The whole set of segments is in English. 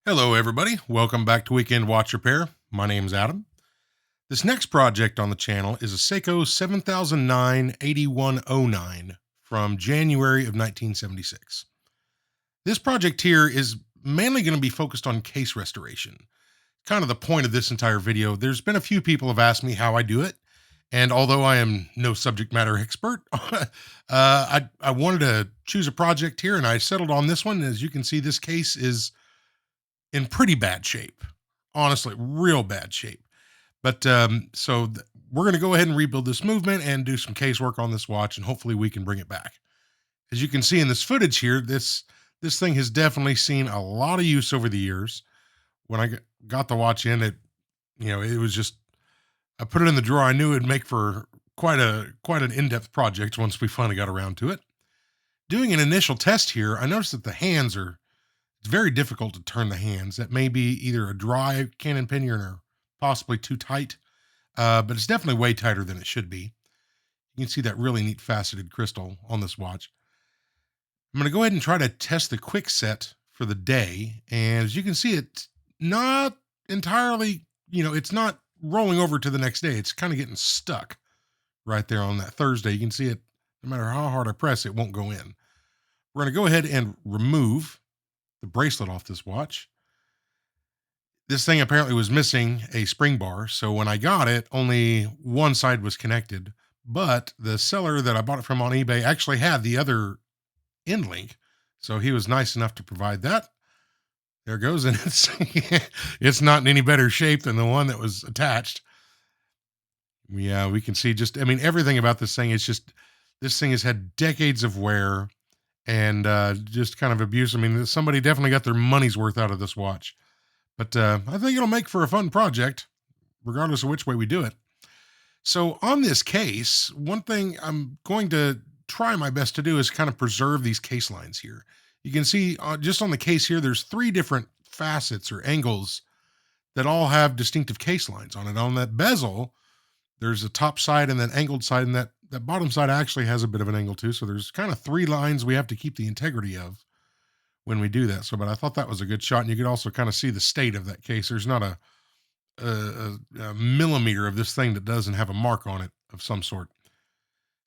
Hello, everybody. Welcome back to Weekend Watch Repair. My name's Adam. This next project on the channel is a Seiko 7009 8109 from January of 1976. This project here is mainly going to be focused on case restoration. Kind of the point of this entire video. There's been a few people have asked me how I do it, and although I am no subject matter expert, I wanted to choose a project here, and I settled on this one. As you can see, this case is in pretty bad shape. Honestly, real bad shape. But we're going to go ahead and rebuild this movement and do some case work on this watch, and hopefully we can bring it back. As you can see in this footage here, this thing has definitely seen a lot of use over the years. When I got the watch in, it was just, I put it in the drawer. I knew it'd make for quite an in-depth project once we finally got around to it. Doing an initial test here, I noticed that the hands are, it's very difficult to turn the hands. That may be either a dry cannon pinion or possibly too tight, but it's definitely way tighter than it should be. You can see that really neat faceted crystal on this watch. I'm going to go ahead and try to test the quick set for the day. And as you can see, it's not entirely, it's not rolling over to the next day. It's kind of getting stuck right there on that Thursday. You can see it, no matter how hard I press, it won't go in. We're going to go ahead and remove the bracelet off this watch. This thing apparently was missing a spring bar, so when I got it, only one side was connected, but the seller that I bought it from on eBay actually had the other end link, so he was nice enough to provide that. There it goes, and it's not in any better shape than the one that was attached. Yeah, we can see everything about this thing. It's just, this thing has had decades of wear and just kind of abuse. Somebody definitely got their money's worth out of this watch. But I think it'll make for a fun project, regardless of which way we do it. So on this case, one thing I'm going to try my best to do is kind of preserve these case lines here. You can see just on the case here, there's 3 different facets or angles that all have distinctive case lines on it. On that bezel, there's a top side and then angled side, and that bottom side actually has a bit of an angle too. So there's kind of 3 lines we have to keep the integrity of when we do that. But I thought that was a good shot. And you could also kind of see the state of that case. There's not a millimeter of this thing that doesn't have a mark on it of some sort.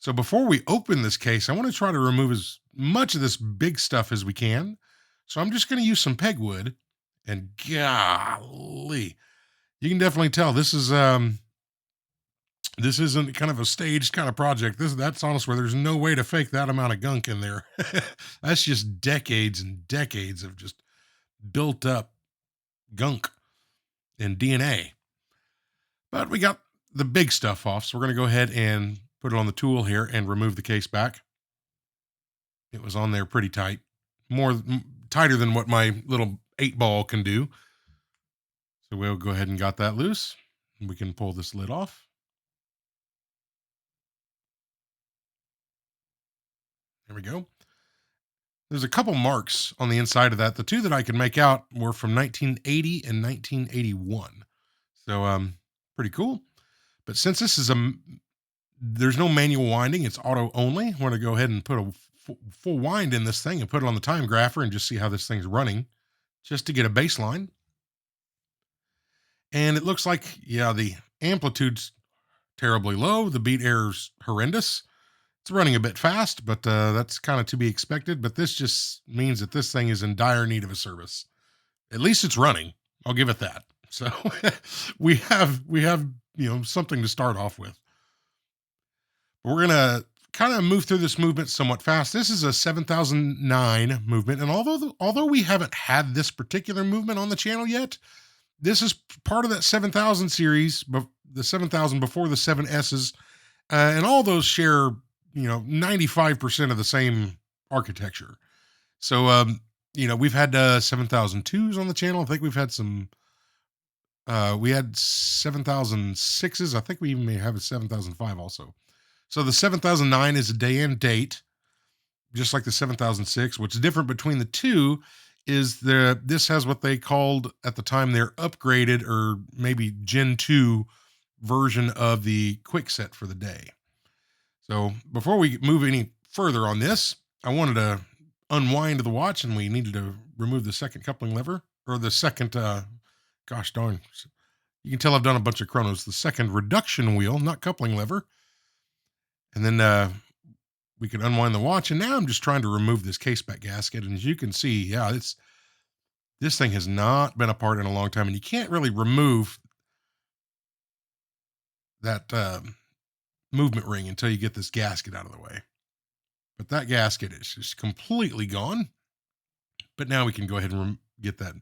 So before we open this case, I want to try to remove as much of this big stuff as we can. So I'm just going to use some pegwood, and golly, you can definitely tell this isn't kind of a staged kind of project. That's honest where there's no way to fake that amount of gunk in there. That's just decades and decades of just built up gunk and DNA. But we got the big stuff off, so we're going to go ahead and put it on the tool here and remove the case back. It was on there pretty tight, tighter than what my little 8-ball can do. So we'll go ahead and got that loose, and we can pull this lid off. There we go. There's a couple marks on the inside of that. The 2 that I could make out were from 1980 and 1981. So pretty cool. But since this is there's no manual winding, it's auto only. I want to go ahead and put a full wind in this thing and put it on the time grapher and just see how this thing's running, just to get a baseline. And it looks like, yeah, the amplitude's terribly low. The beat error's horrendous. It's running a bit fast, but that's kind of to be expected. But this just means that this thing is in dire need of a service. At least it's running. I'll give it that. So we have something to start off with. We're gonna kind of move through this movement somewhat fast. This is a 7009 movement, and although we haven't had this particular movement on the channel yet, this is part of that 7000 series, but the 7000 before the 7S's, and all those share 95% of the same architecture. So we've had 7002s on the channel. I think we've had some. We had 7006s. I think we even may have a 7005 also. So the 7009 is a day and date, just like the 7006. What's different between the 2 is this has what they called at the time their upgraded or maybe Gen 2 version of the quick set for the day. So before we move any further on this, I wanted to unwind the watch, and we needed to remove the second coupling lever. or the second, gosh darn, you can tell I've done a bunch of chronos. The second reduction wheel, not coupling lever. And then we can unwind the watch. And now I'm just trying to remove this case back gasket. And as you can see, yeah, this thing has not been apart in a long time. And you can't really remove that movement ring until you get this gasket out of the way. But that gasket is just completely gone. But now we can go ahead and get that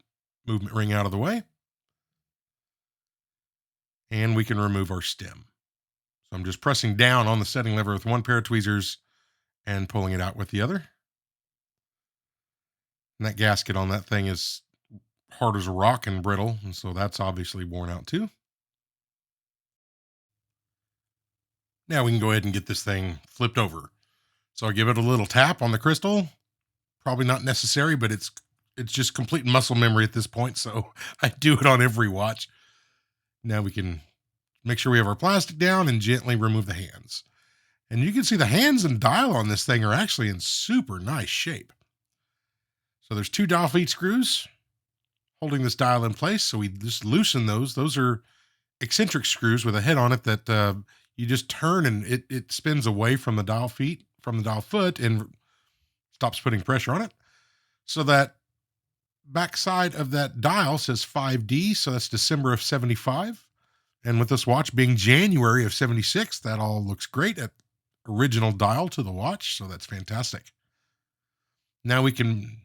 movement ring out of the way. And we can remove our stem. So I'm just pressing down on the setting lever with one pair of tweezers and pulling it out with the other. And that gasket on that thing is hard as a rock and brittle. And so that's obviously worn out too. Now we can go ahead and get this thing flipped over. So I give it a little tap on the crystal. Probably not necessary, but it's just complete muscle memory at this point. So I do it on every watch. Now we can make sure we have our plastic down and gently remove the hands. And you can see the hands and dial on this thing are actually in super nice shape. So there's 2 dial feet screws holding this dial in place. So we just loosen those. Those are eccentric screws with a head on it that you just turn and it spins away from the dial feet, from the dial foot, and stops putting pressure on it. So that backside of that dial says 5D. So that's December of 75. And with this watch being January of 76, that all looks great at original dial to the watch. So that's fantastic. Now we can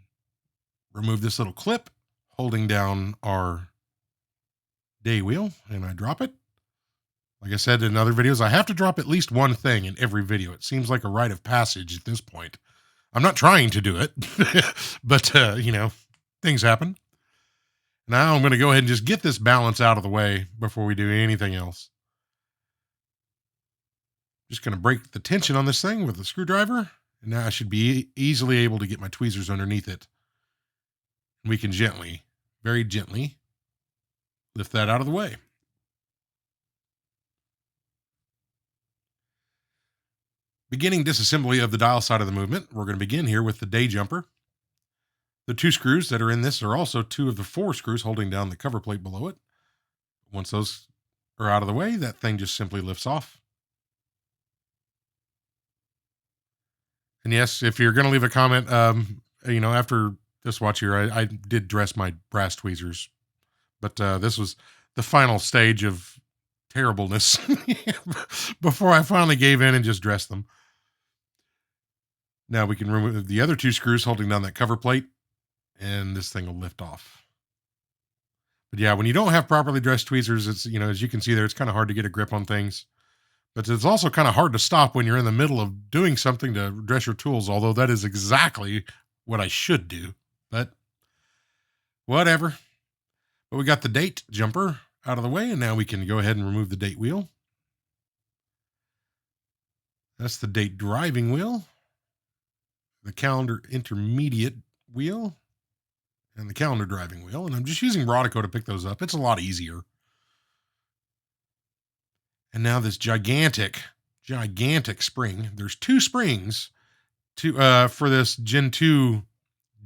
remove this little clip holding down our day wheel, and I drop it. Like I said in other videos, I have to drop at least one thing in every video. It seems like a rite of passage at this point. I'm not trying to do it, but, things happen. Now I'm going to go ahead and just get this balance out of the way before we do anything else. Just going to break the tension on this thing with a screwdriver. And now I should be easily able to get my tweezers underneath it. We can gently, very gently, lift that out of the way. Beginning disassembly of the dial side of the movement, we're going to begin here with the day jumper. The 2 screws that are in this are also 2 of the 4 screws holding down the cover plate below it. Once those are out of the way, that thing just simply lifts off. And yes, if you're going to leave a comment, after this watch here, I did dress my brass tweezers, but this was the final stage of terribleness before I finally gave in and just dressed them. Now we can remove the other 2 screws holding down that cover plate, and this thing will lift off. But yeah, when you don't have properly dressed tweezers, it's, as you can see there, it's kind of hard to get a grip on things. But it's also kind of hard to stop when you're in the middle of doing something to dress your tools, although that is exactly what I should do. But whatever. But we got the date jumper out of the way, and now we can go ahead and remove the date wheel. That's the date driving wheel, the calendar intermediate wheel, and the calendar driving wheel. And I'm just using Rodico to pick those up. It's a lot easier. And now this gigantic spring. There's 2 springs for this Gen 2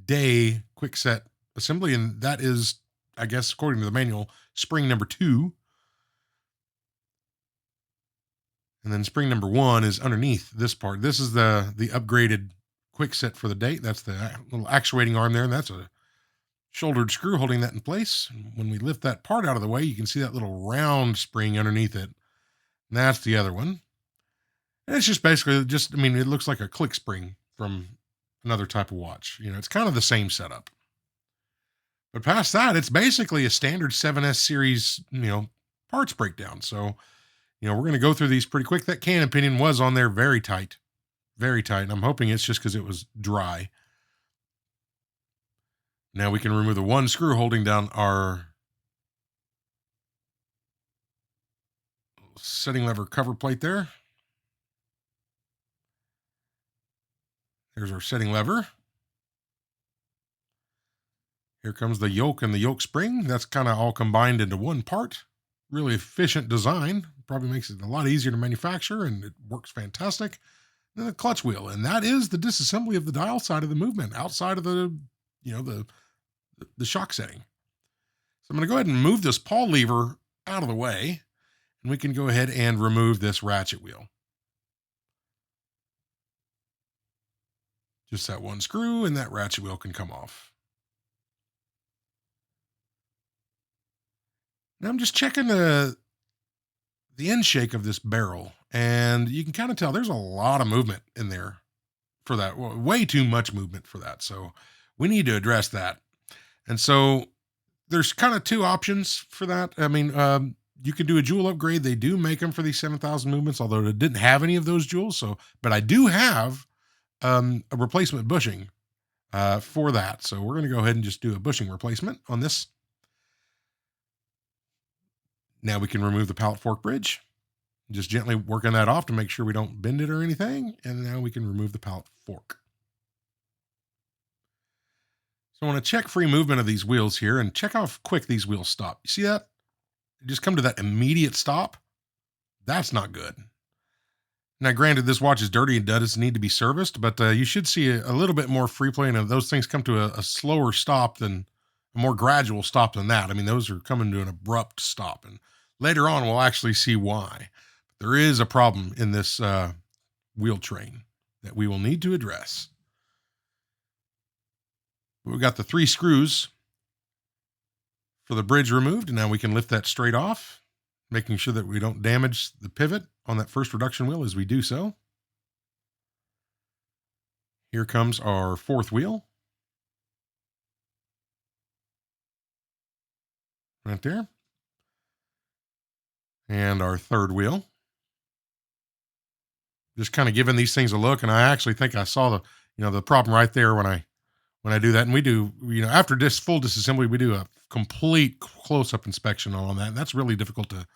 day quick set assembly. And that is, I guess, according to the manual, spring number 2. And then spring number 1 is underneath this part. This is the upgraded quick set for the date. That's the little actuating arm there. And that's a shouldered screw holding that in place. And when we lift that part out of the way, you can see that little round spring underneath it. And that's the other one. And it's just basically it looks like a click spring from another type of watch. It's kind of the same setup. But past that, it's basically a standard 7S series, parts breakdown. So, we're going to go through these pretty quick. That cannon pinion was on there very tight. Very tight. And I'm hoping it's just because it was dry. Now we can remove the 1 screw holding down our setting lever cover plate there. There's our setting lever. Here comes the yoke and the yoke spring. That's kind of all combined into one part. Really efficient design. Probably makes it a lot easier to manufacture, and it works fantastic. Then the clutch wheel, and that is the disassembly of the dial side of the movement outside of the shock setting. I'm going to go ahead and move this pawl lever out of the way, and we can go ahead and remove this ratchet wheel. Just that one screw, and that ratchet wheel can come off. Now I'm just checking the end shake of this barrel, and you can kind of tell there's a lot of movement in there for that. Well, way too much movement for that. So we need to address that. And so there's kind of two options for that. I mean, you can do a jewel upgrade. They do make them for these 7,000 movements, although it didn't have any of those jewels. So, but I do have a replacement bushing for that. So we're going to go ahead and just do a bushing replacement on this. Now we can remove the pallet fork bridge. Just gently working that off to make sure we don't bend it or anything. And now we can remove the pallet fork. So I want to check free movement of these wheels here and check how quick these wheels stop. You see that? They just come to that immediate stop. That's not good. Now, granted, this watch is dirty and does need to be serviced, but you should see a little bit more free play, and those things come to a slower stop than a more gradual stop than that. I mean, those are coming to an abrupt stop, and later on, we'll actually see why. There is a problem in this wheel train that we will need to address. We've got the 3 screws for the bridge removed, and now we can lift that straight off, making sure that we don't damage the pivot on that first reduction wheel as we do so. Here comes our 4th wheel. Right there. And our 3rd wheel. Just kind of giving these things a look, and I actually think I saw the problem right there when I do that. And we do, after this full disassembly, we do a complete close-up inspection on that. And that's really difficult to,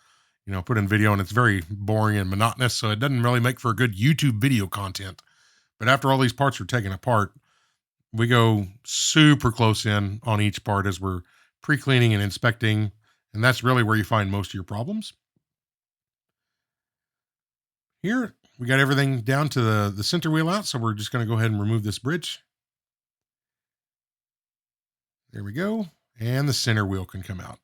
put in video, and it's very boring and monotonous. So it doesn't really make for a good YouTube video content. But after all these parts are taken apart, we go super close in on each part as we're pre-cleaning and inspecting. And that's really where you find most of your problems. Here, we got everything down to the center wheel out. So we're just going to go ahead and remove this bridge. There we go. And the center wheel can come out.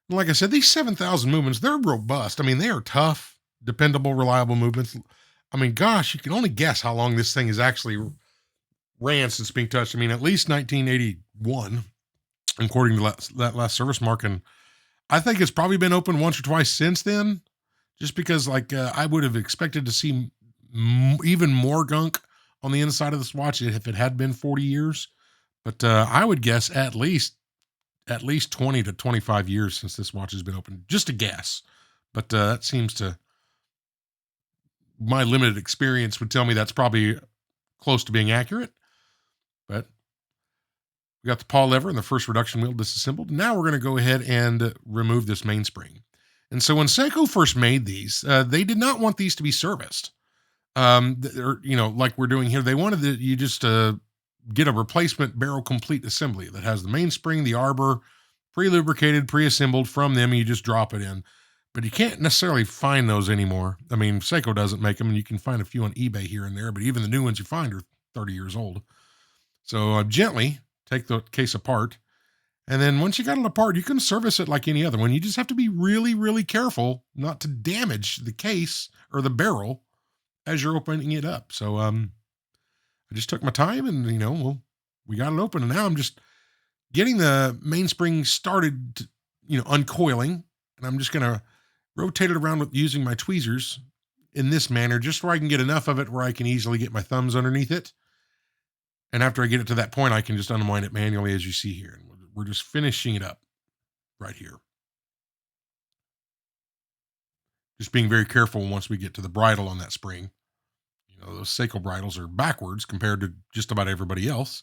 And like I said, these 7,000 movements, they're robust. I mean, they are tough, dependable, reliable movements. I mean, gosh, you can only guess how long this thing has actually ran since being touched. I mean, at least 1981, according to that last service mark. And I think it's probably been open once or twice since then, just because I would have expected to see even more gunk on the inside of this watch if it had been 40 years. But I would guess at least 20 to 25 years since this watch has been open. Just a guess. But that seems to, my limited experience would tell me that's probably close to being accurate. But we got the pawl lever and the first reduction wheel disassembled. Now we're going to go ahead and remove this mainspring. And so when Seiko first made these, they did not want these to be serviced. Like we're doing here. They wanted you just get a replacement barrel complete assembly that has the mainspring, the arbor, pre-lubricated, pre-assembled from them. You just drop it in. But you can't necessarily find those anymore. I mean, Seiko doesn't make them, and you can find a few on eBay here and there, but even the new ones you find are 30 years old. So gently take the case apart. And then once you got it apart, you can service it like any other one. You just have to be really, really careful not to damage the case or the barrel as you're opening it up. So I just took my time and, we got it open. And now I'm just getting the mainspring started, uncoiling. And I'm just going to rotate it around with using my tweezers in this manner, just where I can get enough of it where I can easily get my thumbs underneath it. And after I get it to that point, I can just unwind it manually, as you see here. And we're just finishing it up right here. Just being very careful once we get to the bridle on that spring. Those Seiko bridles are backwards compared to just about everybody else.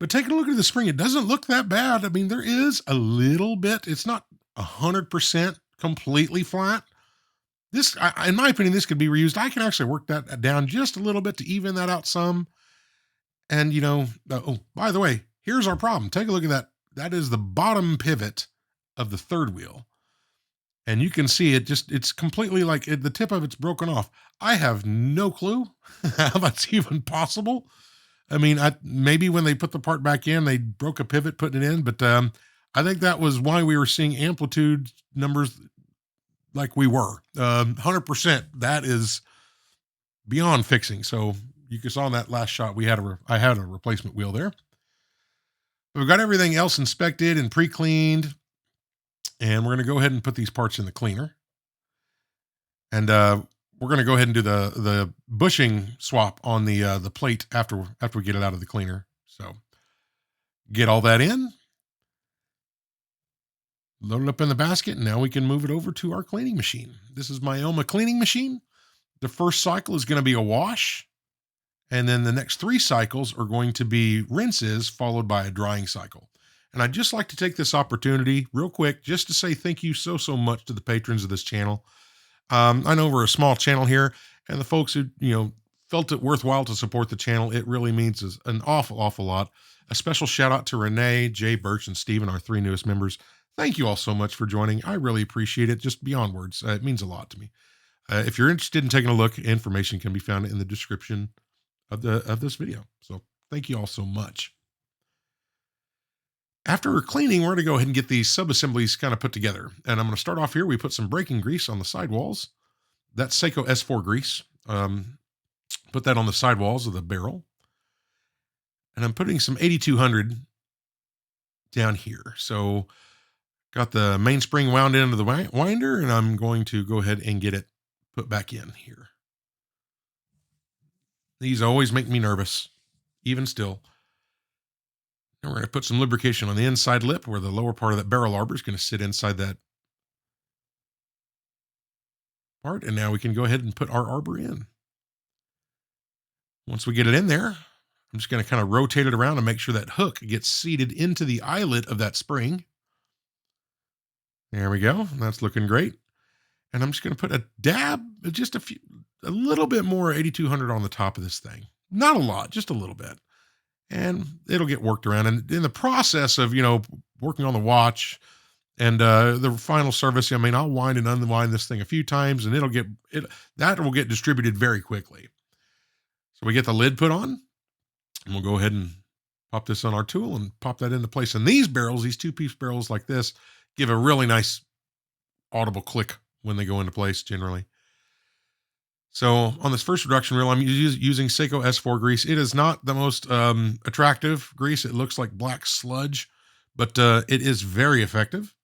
But taking a look at the spring, it doesn't look that bad. I mean, there is a little bit. It's not 100% completely flat. This, in my opinion, this could be reused. I can actually work that down just a little bit to even that out some. And, by the way, here's our problem. Take a look at that. That is the bottom pivot of the third wheel. And you can see it's completely the tip of it's broken off. I have no clue how that's even possible. I mean, maybe when they put the part back in, they broke a pivot putting it in, but I think that was why we were seeing amplitude numbers like we were. 100%. That is beyond fixing. So you saw in that last shot, I had a replacement wheel there. We've got everything else inspected and pre-cleaned, and we're going to go ahead and put these parts in the cleaner. And we're going to go ahead and do the bushing swap on the plate after we get it out of the cleaner. So get all that in, load it up in the basket, and now we can move it over to our cleaning machine. This is my Elma cleaning machine. The first cycle is going to be a wash, and then the next 3 cycles are going to be rinses followed by a drying cycle. And I'd just like to take this opportunity real quick just to say thank you so much to the patrons of this channel. I know we're a small channel here, and the folks who, felt it worthwhile to support the channel, it really means an awful lot. A special shout out to Renee, Jay, Birch, and Steven, our 3 newest members. Thank you all so much for joining. I really appreciate it, just beyond words. It means a lot to me. If you're interested in taking a look, information can be found in the description of this video. So thank you all so much. After cleaning, we're going to go ahead and get these sub-assemblies kind of put together. And I'm going to start off here. We put some braking grease on the sidewalls. That's Seiko S4 grease. Put that on the sidewalls of the barrel. And I'm putting some 8200 down here. So got the mainspring wound into the winder, and I'm going to go ahead and get it put back in here. These always make me nervous, even still. And we're going to put some lubrication on the inside lip where the lower part of that barrel arbor is going to sit inside that part. And now we can go ahead and put our arbor in. Once we get it in there, I'm just going to kind of rotate it around and make sure that hook gets seated into the eyelet of that spring. There we go. That's looking great. And I'm just going to put a dab, just a little bit more 8200 on the top of this thing. Not a lot, just a little bit. And it'll get worked around. And in the process of, working on the watch and the final service, I'll wind and unwind this thing a few times, and that will get distributed very quickly. So we get the lid put on, and we'll go ahead and pop this on our tool and pop that into place. And these barrels, these 2-piece barrels like this, give a really nice audible click when they go into place generally. So on this first reduction reel, I'm using Seiko S4 grease. It is not the most attractive grease. It looks like black sludge, but it is very effective.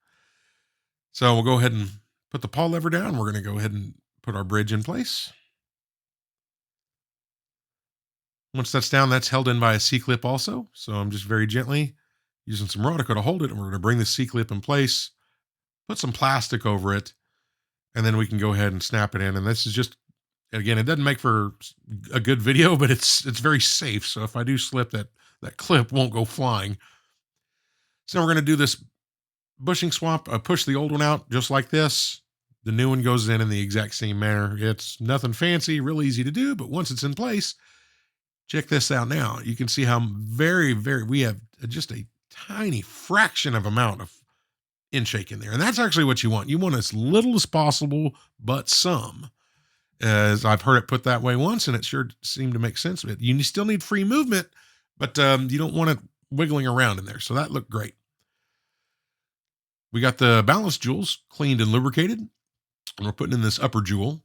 So we'll go ahead and put the paw lever down. We're going to go ahead and put our bridge in place. Once that's down, that's held in by a C-clip also. So I'm just very gently using some Rodico to hold it, and we're going to bring the C-clip in place, put some plastic over it, and then we can go ahead and snap it in. And this is just, again, it doesn't make for a good video, but it's very safe. So if I do slip, that clip won't go flying. So we're going to do this bushing swap. I push the old one out just like this. The new one goes in the exact same manner. It's nothing fancy, real easy to do, but once it's in place, check this out now. You can see how we have just a tiny fraction of amount of in-shake in there. And that's actually what you want. You want as little as possible, but some. As I've heard it put that way once, and it sure seemed to make sense of it. You still need free movement, but you don't want it wiggling around in there. So that looked great. We got the balance jewels cleaned and lubricated. And we're putting in this upper jewel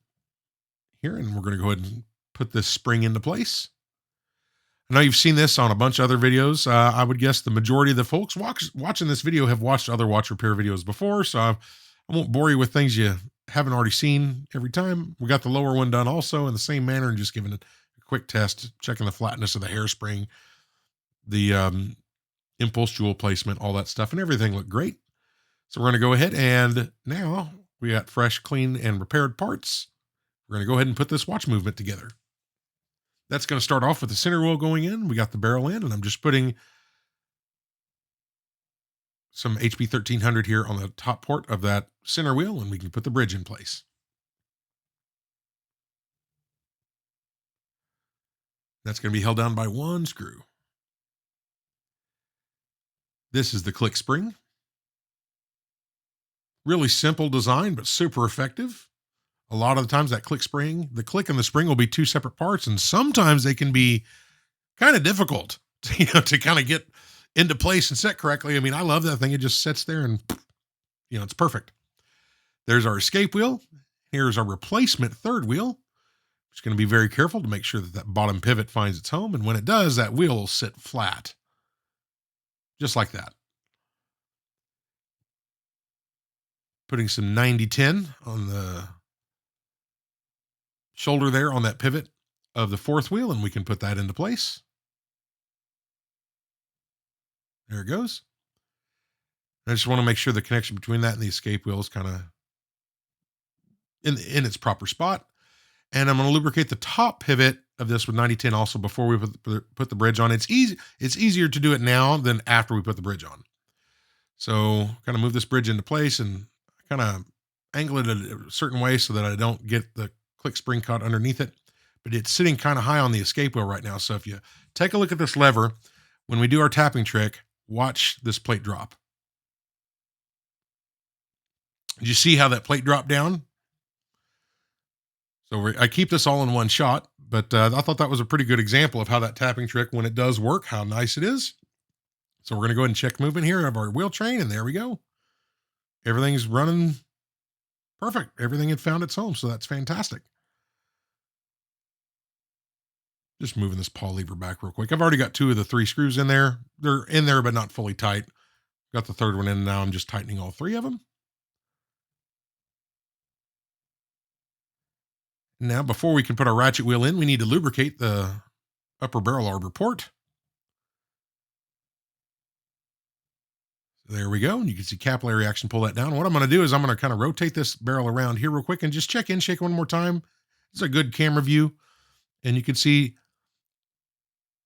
here, and we're going to go ahead and put this spring into place. I know you've seen this on a bunch of other videos. I would guess the majority of the folks watching this video have watched other watch repair videos before, so I won't bore you with things you haven't already seen every time. We got the lower one done also in the same manner, and just giving it a quick test, checking the flatness of the hairspring, the impulse jewel placement, all that stuff, and everything looked great. So we're going to go ahead, and now we got fresh, clean, and repaired parts. We're going to go ahead and put this watch movement together. That's going to start off with the center wheel going in. We got the barrel in, and I'm just putting some HP 1300 here on the top port of that center wheel, and we can put the bridge in place. That's going to be held down by one screw. This is the click spring. Really simple design, but super effective. A lot of the times that the click and the spring will be 2 separate parts, and sometimes they can be kind of difficult to kind of get into place and set correctly. I mean, I love that thing. It just sits there and, it's perfect. There's our escape wheel. Here's our replacement third wheel. Just going to be very careful to make sure that that bottom pivot finds its home. And when it does, that wheel will sit flat. Just like that. Putting some 90-10 on the shoulder there on that pivot of the fourth wheel, and we can put that into place. There it goes. I just want to make sure the connection between that and the escape wheel is kind of in its proper spot. And I'm going to lubricate the top pivot of this with 90-10 also before we put the bridge on. It's easier to do it now than after we put the bridge on. So kind of move this bridge into place and kind of angle it a certain way so that I don't get the click spring caught underneath it. But it's sitting kind of high on the escape wheel right now. So if you take a look at this lever, when we do our tapping trick, watch this plate drop. Did you see how that plate dropped down? So I keep this all in one shot, but I thought that was a pretty good example of how that tapping trick, when it does work, how nice it is. So we're going to go ahead and check movement here of our wheel train, and there we go. Everything's running perfect. Everything had found its home, so that's fantastic. Just moving this pawl lever back real quick. I've already got 2 of the 3 screws in there. They're in there, but not fully tight. Got the third one in, and now I'm just tightening all 3 of them. Now, before we can put our ratchet wheel in, we need to lubricate the upper barrel arbor port. There we go. And you can see capillary action pull that down. What I'm going to do is I'm going to kind of rotate this barrel around here real quick and just check in, shake one more time. It's a good camera view. And you can see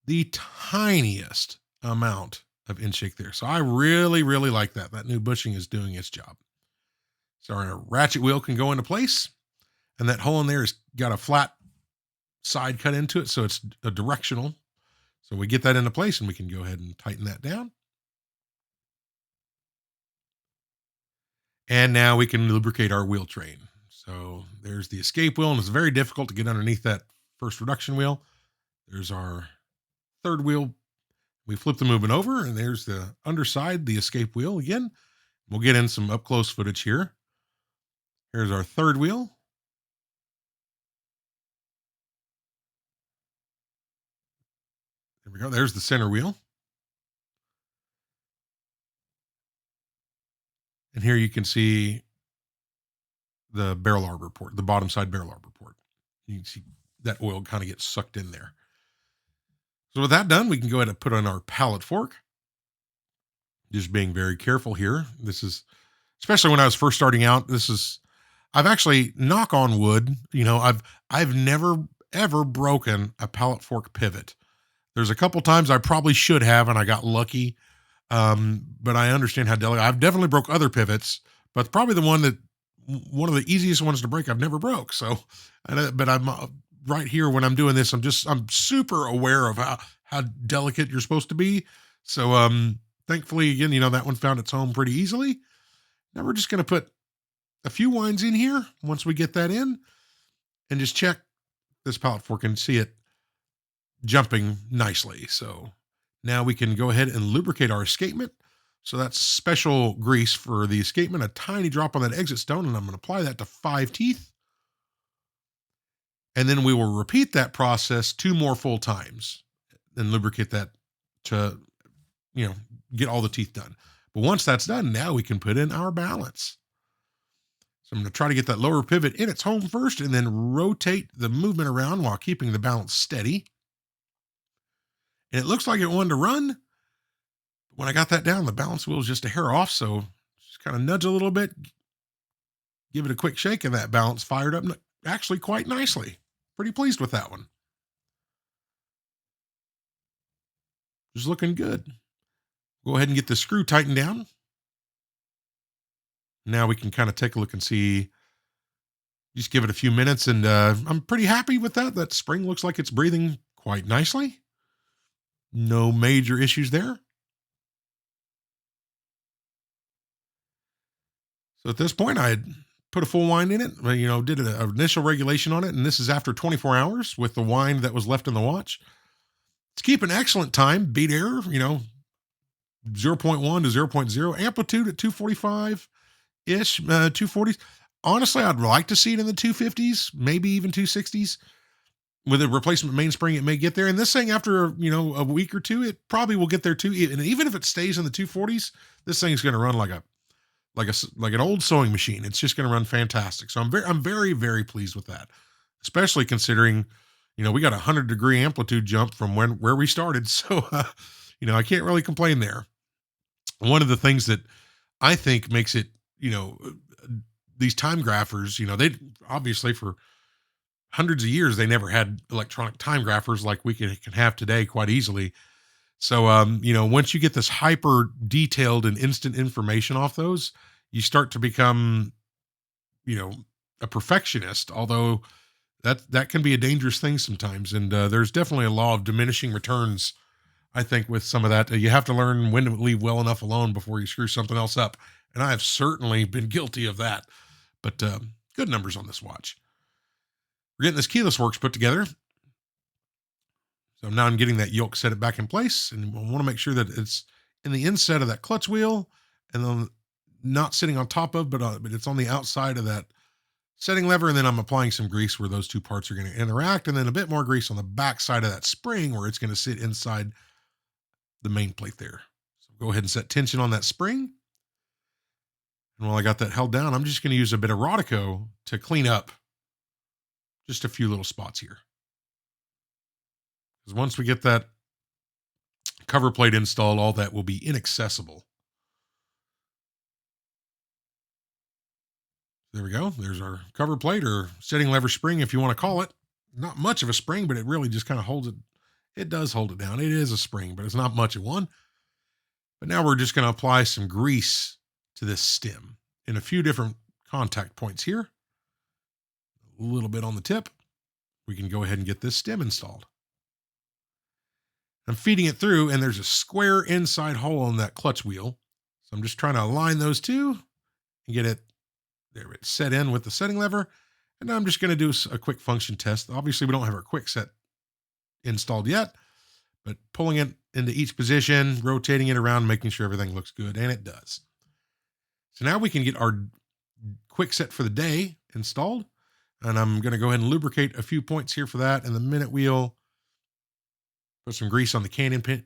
the tiniest amount of in shake there. So I really, really like that. That new bushing is doing its job. So our ratchet wheel can go into place. And that hole in there has got a flat side cut into it, so it's a directional. So we get that into place, and we can go ahead and tighten that down. And now we can lubricate our wheel train. So there's the escape wheel, and it's very difficult to get underneath that first reduction wheel. There's our third wheel. We flip the movement over, and there's the underside, the escape wheel again. We'll get in some up-close footage here. Here's our third wheel. There we go. There's the center wheel. And here you can see the barrel arbor port, the bottom side barrel arbor port. You can see that oil kind of gets sucked in there. So with that done, we can go ahead and put on our pallet fork. Just being very careful here. This is, especially when I was first starting out, I've actually, knock on wood, I've never, ever broken a pallet fork pivot. There's a couple times I probably should have, and I got lucky. But I understand how delicate. I've definitely broke other pivots, but probably one of the easiest ones to break I've never broke. So, but I'm right here when I'm doing this, I'm super aware of how delicate you're supposed to be. So, thankfully, again, that one found its home pretty easily. Now we're just going to put a few winds in here once we get that in, and just check this pallet fork and see it jumping nicely. So now we can go ahead and lubricate our escapement. So that's special grease for the escapement, a tiny drop on that exit stone, and I'm going to apply that to 5 teeth. And then we will repeat that process 2 more full times and lubricate that to, get all the teeth done. But once that's done, now we can put in our balance. So I'm going to try to get that lower pivot in its home first, and then rotate the movement around while keeping the balance steady. And it looks like it wanted to run. When I got that down, the balance wheel was just a hair off. So just kind of nudge a little bit, give it a quick shake, and that balance fired up actually quite nicely. Pretty pleased with that one. Just looking good. Go ahead and get the screw tightened down. Now we can kind of take a look and see, just give it a few minutes, and I'm pretty happy with that. That spring looks like it's breathing quite nicely. No major issues there. So at this point, I had put a full wind in it, did an initial regulation on it, and this is after 24 hours with the wind that was left in the watch. It's keeping excellent time, beat error, zero point 0.1 to 0.0, amplitude at 245 ish, 240s. Honestly, I'd like to see it in the 250s, maybe even 260s. With a replacement mainspring, it may get there. And this thing, after a week or two, it probably will get there too. And even if it stays in the 240s, this thing's going to run like an old sewing machine. It's just going to run fantastic. So I'm very, very pleased with that, especially considering, we got a 100-degree amplitude jump from where we started. So, I can't really complain there. One of the things that I think makes it, these time graphers, they obviously for hundreds of years, they never had electronic time graphers like we can have today quite easily. So, once you get this hyper detailed and instant information off those, you start to become, a perfectionist, although that can be a dangerous thing sometimes. And there's definitely a law of diminishing returns, I think, with some of that. You have to learn when to leave well enough alone before you screw something else up. And I have certainly been guilty of that. But good numbers on this watch. We're getting this keyless works put together. So now I'm getting that yoke set it back in place, and I want to make sure that it's in the inside of that clutch wheel, and then not sitting on top of, but it's on the outside of that setting lever. And then I'm applying some grease where those two parts are going to interact, and then a bit more grease on the back side of that spring where it's going to sit inside the main plate there. So go ahead and set tension on that spring. And while I got that held down, I'm just going to use a bit of Rodico to clean up just a few little spots here. Because once we get that cover plate installed, all that will be inaccessible. There we go. There's our cover plate, or setting lever spring, if you want to call it. Not much of a spring, but it really just kind of holds it. It does hold it down. It is a spring, but it's not much of one. But now we're just going to apply some grease to this stem in a few different contact points here. A little bit on the tip. We can go ahead and get this stem installed. I'm feeding it through, and there's a square inside hole in that clutch wheel. So I'm just trying to align those two and get it there. It's set in with the setting lever. And now I'm just going to do a quick function test. Obviously, we don't have our quick set installed yet, but pulling it into each position, rotating it around, making sure everything looks good, and it does. So now we can get our quick set for the day installed. And I'm going to go ahead and lubricate a few points here for that. And the minute wheel, put some grease on the cannon pin,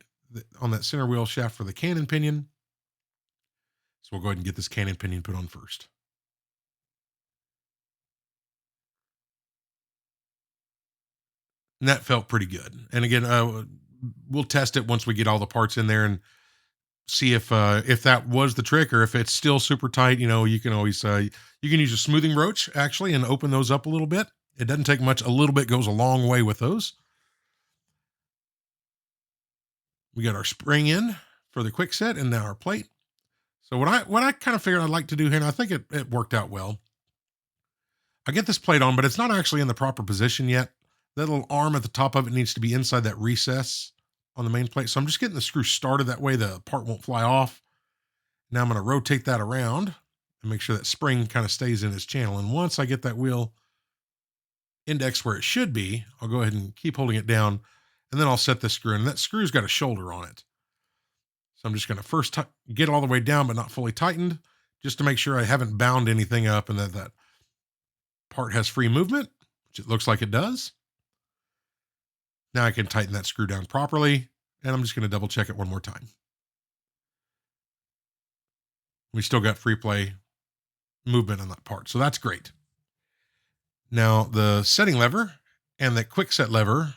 on that center wheel shaft for the cannon pinion. So we'll go ahead and get this cannon pinion put on first. And that felt pretty good. And again, we'll test it once we get all the parts in there and see if that was the trick, or if it's still super tight. You can always you can use a smoothing broach actually and open those up a little bit. It doesn't take much. A little bit goes a long way with those. We got our spring in for the quick set, and now our plate. So what I kind of figured I'd like to do here, and I think it worked out well. I get this plate on, but it's not actually in the proper position yet. That little arm at the top of it needs to be inside that recess on the main plate. So I'm just getting the screw started. That way the part won't fly off. Now I'm going to rotate that around and make sure that spring kind of stays in its channel. And once I get that wheel indexed where it should be, I'll go ahead and keep holding it down, and then I'll set this screw. And that screw's got a shoulder on it. So I'm just going to first get it all the way down, but not fully tightened, just to make sure I haven't bound anything up and that part has free movement, which it looks like it does. Now I can tighten that screw down properly, and I'm just going to double check it one more time. We still got free play movement on that part, so that's great. Now the setting lever and the quick set lever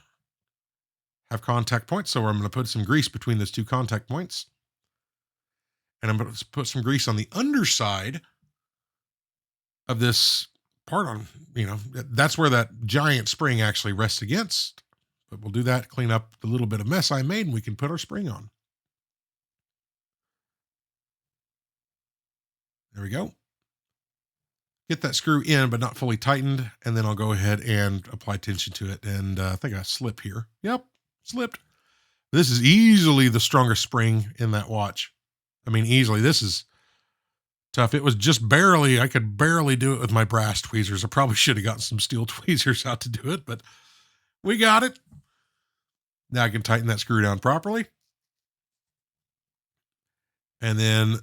have contact points, so I'm going to put some grease between those two contact points. And I'm going to put some grease on the underside of this part on, that's where that giant spring actually rests against. But we'll do that, clean up the little bit of mess I made, and we can put our spring on. There we go. Get that screw in, but not fully tightened. And then I'll go ahead and apply tension to it. And I think I slip here. Yep, slipped. This is easily the strongest spring in that watch. I mean, easily. This is tough. It was just barely, I could barely do it with my brass tweezers. I probably should have gotten some steel tweezers out to do it, but we got it. Now I can tighten that screw down properly. And then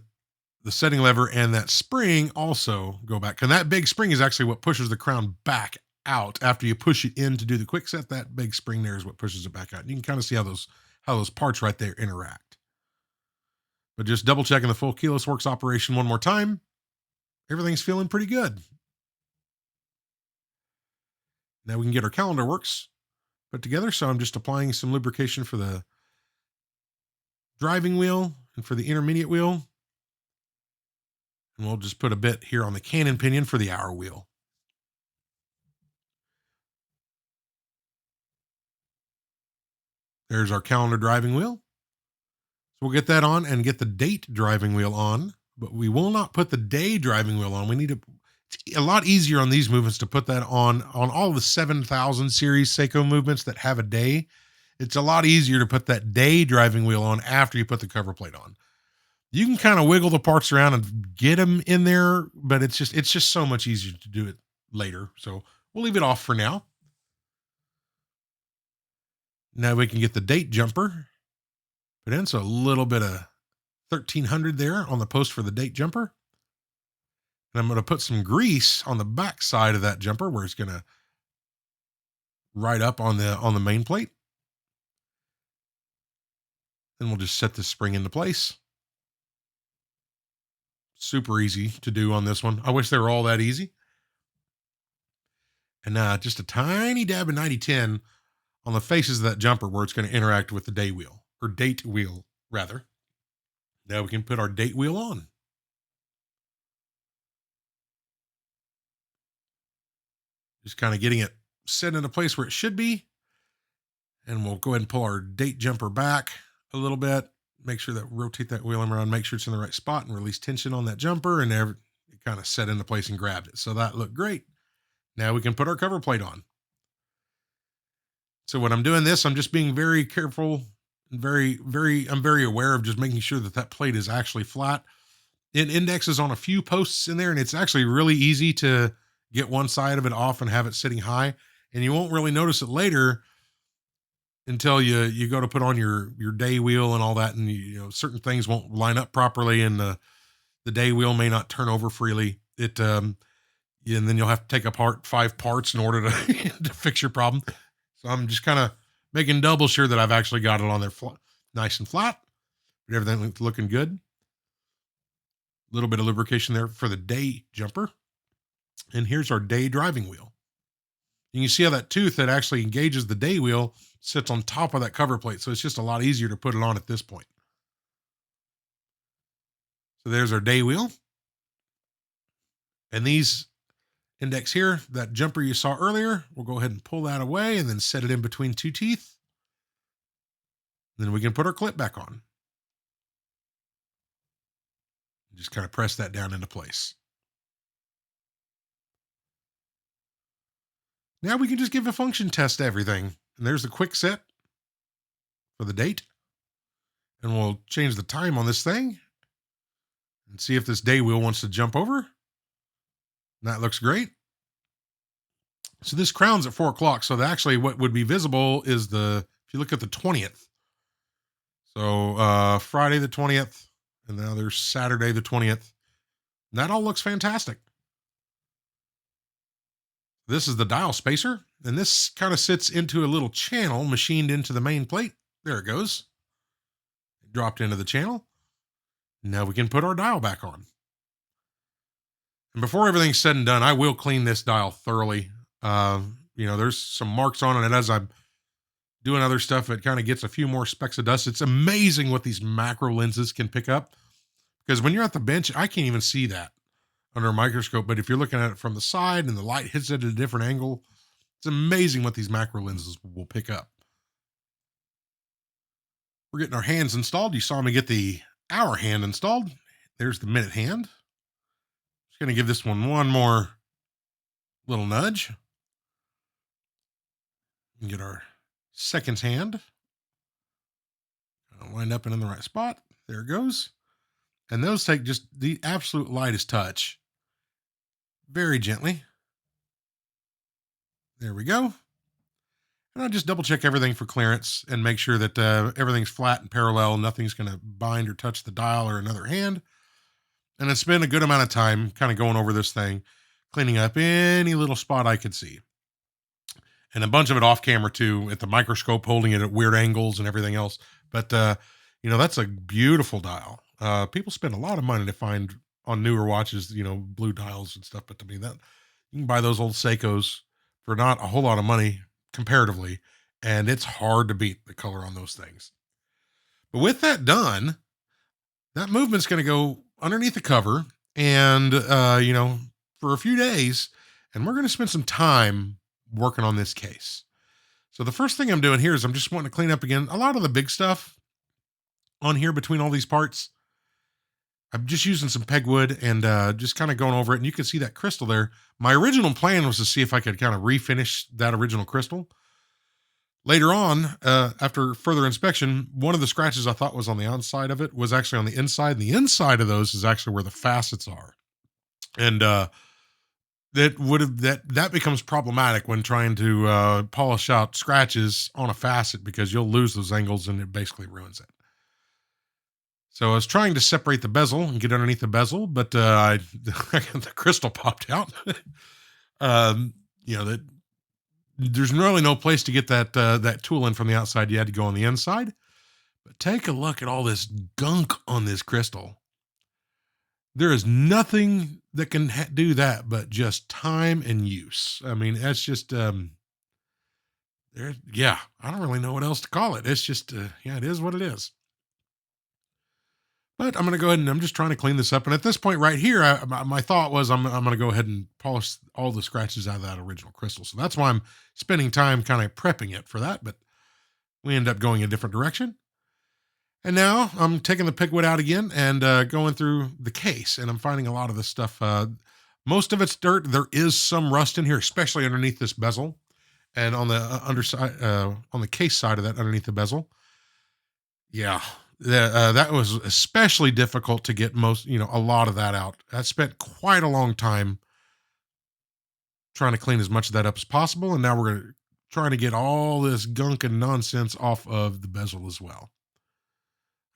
the setting lever and that spring also go back. And that big spring is actually what pushes the crown back out after you push it in to do the quick set. That big spring there is what pushes it back out. And you can kind of see how those parts right there interact. But just double checking the full keyless works operation one more time. Everything's feeling pretty good. Now we can get our calendar works put together. So I'm just applying some lubrication for the driving wheel and for the intermediate wheel. And we'll just put a bit here on the cannon pinion for the hour wheel. There's our calendar driving wheel. So we'll get that on and get the date driving wheel on, but we will not put the day driving wheel on. We need to, it's a lot easier on these movements to put that on all the 7000 series Seiko movements that have a day. It's a lot easier to put that day driving wheel on after you put the cover plate on. You can kind of wiggle the parts around and get them in there, but it's just so much easier to do it later. So we'll leave it off for now. Now we can get the date jumper put in. So a little bit of 1300 there on the post for the date jumper. And I'm going to put some grease on the back side of that jumper where it's going to ride up on the main plate. Then we'll just set this spring into place. Super easy to do on this one. I wish they were all that easy. And just a tiny dab of 9010 on the faces of that jumper where it's going to interact with the day wheel, or date wheel, rather. Now we can put our date wheel on. Just kind of getting it set in a place where it should be. And we'll go ahead and pull our date jumper back a little bit. Make sure that rotate that wheel around, make sure it's in the right spot, and release tension on that jumper, and it kind of set into place and grabbed it. So that looked great. Now we can put our cover plate on. So when I'm doing this, I'm just being very careful and I'm very aware of just making sure that that plate is actually flat. It indexes on a few posts in there, and it's actually really easy to get one side of it off and have it sitting high. And you won't really notice it later until you go to put on your day wheel and all that. And certain things won't line up properly, and the day wheel may not turn over freely. And then you'll have to take apart 5 parts in order to, to fix your problem. So I'm just kind of making double sure that I've actually got it on there nice and flat, but everything looking good. A little bit of lubrication there for the day jumper. And here's our day driving wheel. And you see how that tooth that actually engages the day wheel sits on top of that cover plate. So it's just a lot easier to put it on at this point. So there's our day wheel. And these index here, that jumper you saw earlier, we'll go ahead and pull that away and then set it in between 2 teeth. Then we can put our clip back on. Just kind of press that down into place. Now we can just give a function test to everything. And there's the quick set for the date. And we'll change the time on this thing and see if this day wheel wants to jump over. That looks great. So this crown's at 4 o'clock. So actually what would be visible is if you look at the 20th. So Friday the 20th, and now there's Saturday the 20th. And that all looks fantastic. This is the dial spacer, and this kind of sits into a little channel machined into the main plate. There it goes. It dropped into the channel. Now we can put our dial back on. And before everything's said and done, I will clean this dial thoroughly. There's some marks on it, and as I'm doing other stuff, it kind of gets a few more specks of dust. It's amazing what these macro lenses can pick up, because when you're at the bench, I can't even see that under a microscope. But if you're looking at it from the side and the light hits it at a different angle, it's amazing what these macro lenses will pick up. We're getting our hands installed. You saw me get the hour hand installed. There's the minute hand. Just going to give this one more little nudge. And get our seconds hand lined up and in the right spot. There it goes. And those take just the absolute lightest touch. Very gently. There we go. And I just double check everything for clearance and make sure that everything's flat and parallel. Nothing's going to bind or touch the dial or another hand. And I spent a good amount of time kind of going over this thing, cleaning up any little spot I could see. And a bunch of it off camera too, at the microscope, holding it at weird angles and everything else. But, that's a beautiful dial. People spend a lot of money to find on newer watches, blue dials and stuff. But to me, that you can buy those old Seikos for not a whole lot of money comparatively. And it's hard to beat the color on those things. But with that done, that movement's going to go underneath the cover and, for a few days. And we're going to spend some time working on this case. So the first thing I'm doing here is I'm just wanting to clean up again a lot of the big stuff on here between all these parts. I'm just using some pegwood and just kind of going over it. And you can see that crystal there. My original plan was to see if I could kind of refinish that original crystal. Later on, after further inspection, one of the scratches I thought was on the outside of it was actually on the inside. And the inside of those is actually where the facets are. And that becomes problematic when trying to polish out scratches on a facet, because you'll lose those angles and it basically ruins it. So I was trying to separate the bezel and get underneath the bezel, but the crystal popped out. That there's really no place to get that tool in from the outside. You had to go on the inside. But take a look at all this gunk on this crystal. There is nothing that can do that but just time and use. I mean, that's just, I don't really know what else to call it. It's just, it is what it is. But I'm going to go ahead and I'm just trying to clean this up. And at this point right here, my thought was I'm going to go ahead and polish all the scratches out of that original crystal. So that's why I'm spending time kind of prepping it for that. But we end up going a different direction. And now I'm taking the pigwood out again and going through the case. And I'm finding a lot of this stuff. Most of it's dirt. There is some rust in here, especially underneath this bezel. And on the underside, on the case side of that, underneath the bezel. Yeah. That was especially difficult to get a lot of that out. I spent quite a long time trying to clean as much of that up as possible. And now we're trying to get all this gunk and nonsense off of the bezel as well.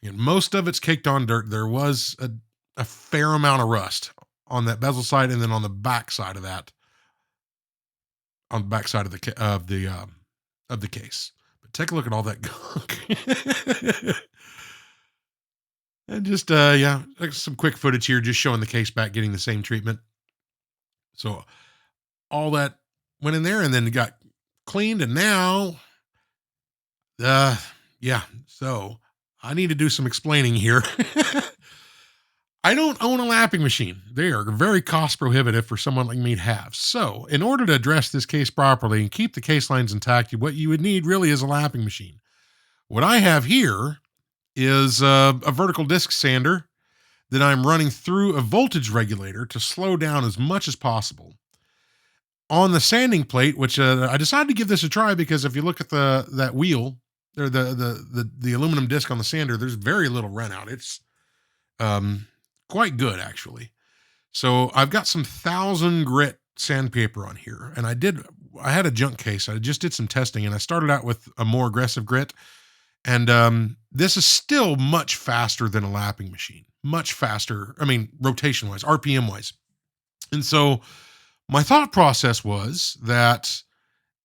And most of it's caked on dirt. There was a fair amount of rust on that bezel side. And then on the back side of that, on the back side of the case. But take a look at all that gunk. And just, like some quick footage here, just showing the case back, getting the same treatment. So all that went in there and then got cleaned. And now, so I need to do some explaining here. I don't own a lapping machine. They are very cost prohibitive for someone like me to have. So in order to address this case properly and keep the case lines intact, what you would need really is a lapping machine. What I have here is a vertical disc sander that I'm running through a voltage regulator to slow down as much as possible. On the sanding plate, which I decided to give this a try because if you look at that wheel, or the aluminum disc on the sander, there's very little run out. It's quite good, actually. So I've got some 1000 grit sandpaper on here, and I had a junk case. I just did some testing, and I started out with a more aggressive grit. And this is still much faster than a lapping machine, much faster. I mean, rotation wise, RPM wise. And so my thought process was that,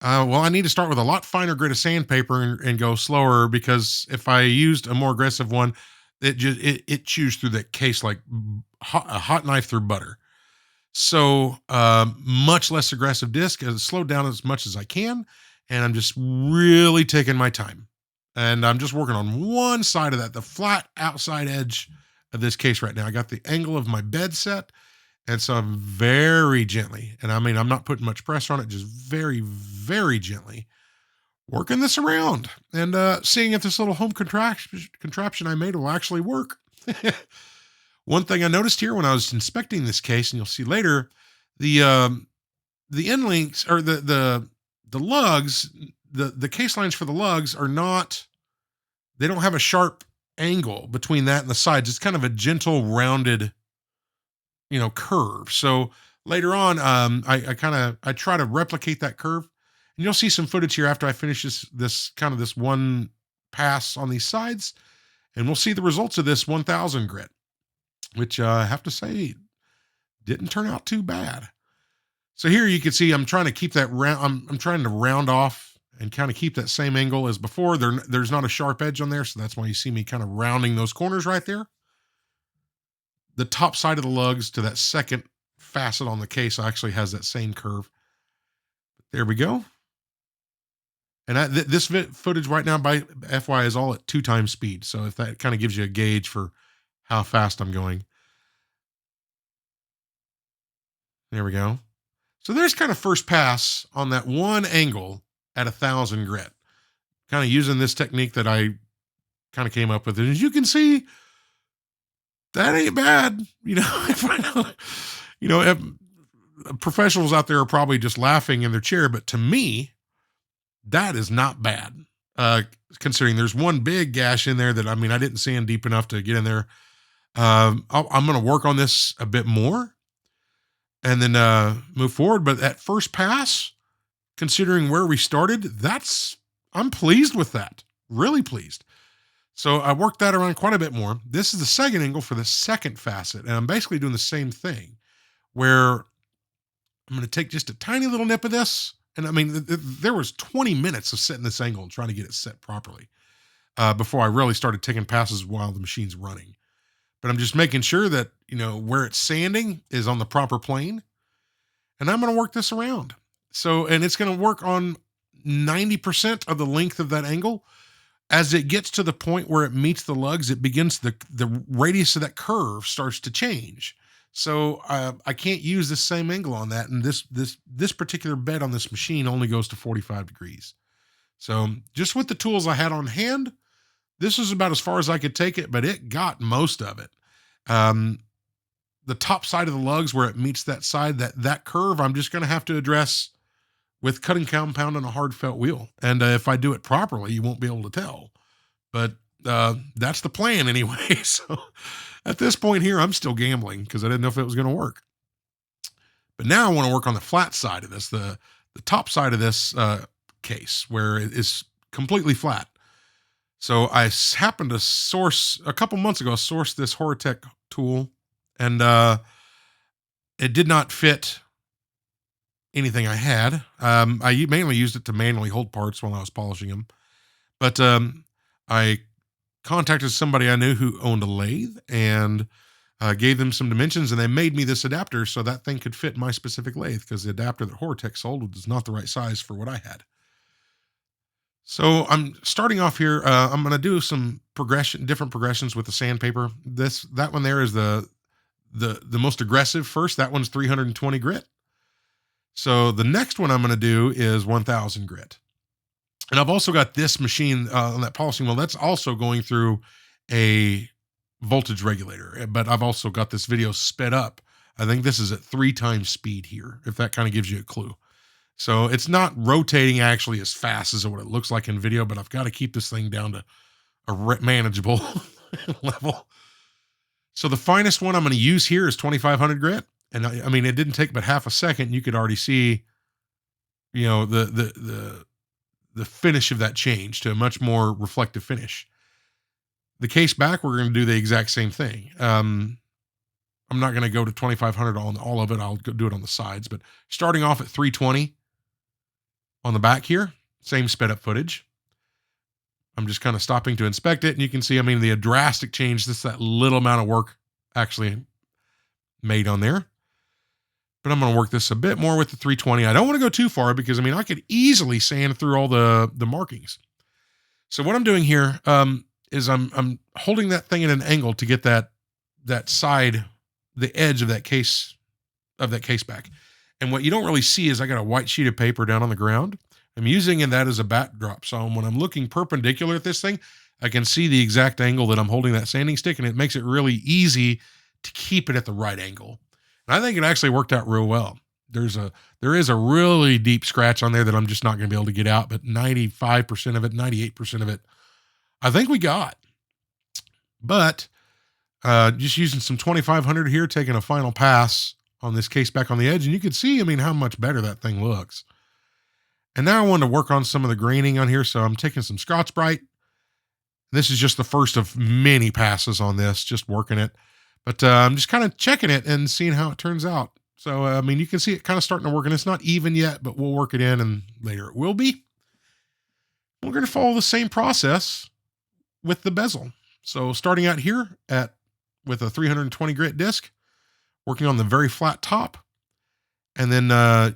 I need to start with a lot finer grit of sandpaper and go slower, because if I used a more aggressive one, it chews through that case like a hot knife through butter. So much less aggressive disc, slowed down as much as I can. And I'm just really taking my time. And I'm just working on one side of that, the flat outside edge of this case right now. I got the angle of my bed set. And so I'm very gently, and I mean, I'm not putting much pressure on it, just very, very gently working this around and seeing if this little home contraption I made will actually work. One thing I noticed here when I was inspecting this case, and you'll see later, the end links, or the lugs, the case lines for the lugs they don't have a sharp angle between that and the sides. It's kind of a gentle, rounded, curve. So later on, I try to replicate that curve. And you'll see some footage here after I finish this one pass on these sides, and we'll see the results of this 1000 grit, which I have to say didn't turn out too bad. So here you can see I'm trying to keep that round. I'm trying to round off and kind of keep that same angle as before. There's not a sharp edge on there, so that's why you see me kind of rounding those corners right there. The top side of the lugs to that second facet on the case actually has that same curve. There we go. And this footage right now, by FY, is all at 2x speed. So if that kind of gives you a gauge for how fast I'm going. There we go. So there's kind of first pass on that one angle at 1000 grit. Kind of using this technique that I kind of came up with. And as you can see, that ain't bad. You know, if I know, you know, if professionals out there are probably just laughing in their chair, but to me, that is not bad. Considering there's one big gash in there that, I mean, I didn't sand deep enough to get in there. I'm going to work on this a bit more and then move forward. But at first pass, considering where we started, I'm pleased with that. Really pleased. So I worked that around quite a bit more. This is the second angle for the second facet. And I'm basically doing the same thing where I'm going to take just a tiny little nip of this. And I mean, there was 20 minutes of setting this angle and trying to get it set properly before I really started taking passes while the machine's running. But I'm just making sure that, you know, where it's sanding is on the proper plane. And I'm going to work this around. So, and it's going to work on 90% of the length of that angle. As it gets to the point where it meets the lugs, it begins, the radius of that curve starts to change. So I can't use the same angle on that. And this particular bed on this machine only goes to 45 degrees. So just with the tools I had on hand, this is about as far as I could take it, but it got most of it. The top side of the lugs where it meets that side, that curve, I'm just going to have to address with cutting compound and a hard felt wheel. And if I do it properly, you won't be able to tell. But that's the plan anyway. So at this point here, I'm still gambling because I didn't know if it was going to work. But now I want to work on the flat side of this, the top side of this case where it is completely flat. So I happened to source, a couple months ago, this Horatech tool, and it did not fit anything I had. I mainly used it to manually hold parts while I was polishing them. But I contacted somebody I knew who owned a lathe and gave them some dimensions, and they made me this adapter so that thing could fit my specific lathe, because the adapter that Horatech sold was not the right size for what I had. So I'm starting off here. I'm going to do some different progressions with the sandpaper. That one there is the most aggressive first. That one's 320 grit. So the next one I'm going to do is 1000 grit. And I've also got this machine on that polishing wheel. That's also going through a voltage regulator, but I've also got this video sped up. I think this is at 3x speed here, if that kind of gives you a clue. So it's not rotating actually as fast as what it looks like in video, but I've got to keep this thing down to a manageable level. So the finest one I'm going to use here is 2500 grit. And I mean, it didn't take but half a second. You could already see, you know, the finish of that change to a much more reflective finish. The case back, we're going to do the exact same thing. I'm not going to go to 2500 on all of it. I'll do it on the sides, but starting off at 320 on the back here, same sped up footage. I'm just kind of stopping to inspect it. And you can see, I mean, the drastic change, that little amount of work actually made on there. But I'm going to work this a bit more with the 320. I don't want to go too far because, I mean, I could easily sand through all the markings. So what I'm doing here is I'm holding that thing at an angle to get that side, the edge of that case back. And what you don't really see is I got a white sheet of paper down on the ground. I'm using that as a backdrop. So when I'm looking perpendicular at this thing, I can see the exact angle that I'm holding that sanding stick, and it makes it really easy to keep it at the right angle. And I think it actually worked out real well. There is a really deep scratch on there that I'm just not going to be able to get out, but 95% of it, 98% of it, I think we got. But just using some 2500 here, taking a final pass on this case back on the edge, and you can see, I mean, how much better that thing looks. And now I want to work on some of the graining on here. So I'm taking some Scotch-Brite. This is just the first of many passes on this, just working it. But I'm just kind of checking it and seeing how it turns out. So, I mean, you can see it kind of starting to work, and it's not even yet, but we'll work it in, and later it will be. We're going to follow the same process with the bezel. So starting out here with a 320 grit disc, working on the very flat top, and then